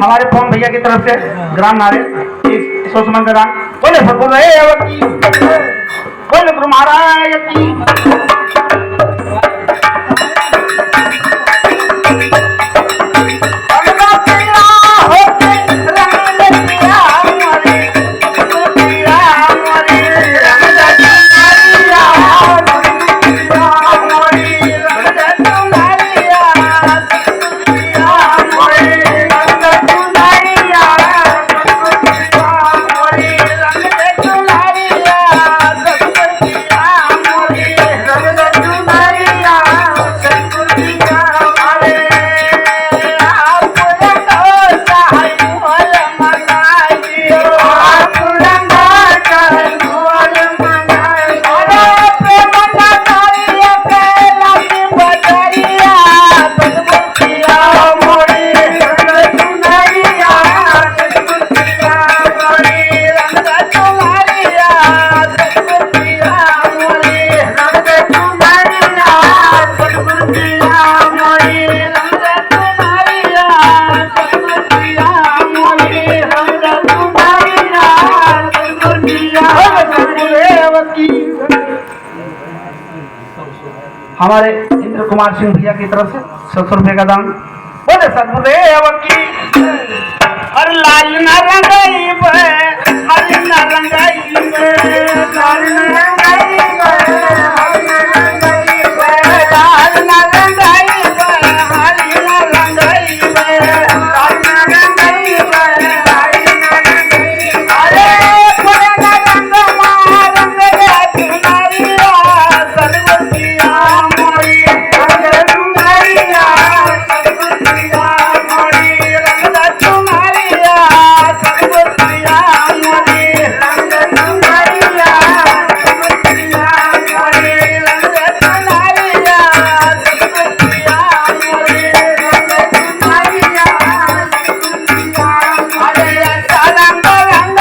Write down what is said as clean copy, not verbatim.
हमारे फोन भैया की तरफ से ग्राम नारे सोचमंद दान बोले फरफुर रहे बोले तुम्हारा यकीन हमारे इंद्र कुमार सिंह भैया की तरफ से 700 रुपए का दान बोले सदगुरुदेव की और लाल न रंगाई हर न रंगाई लाल न रंगाई लाल न रंगाई हर न रंगाई लाल न रंगाई अरे कोई न रंग मारंग तुम्हारिया सदगुरुया मोरी सदगुरुया सदगुरुया मोरी रंग तुम्हारिया सदगुरुया मोरी रंग तुम्हारिया सदगुरुया मोरी रंग तुम्हारिया सदगुरुया मोरी रंग तुम्हारिया सदगुरुया अरे सारंग रंग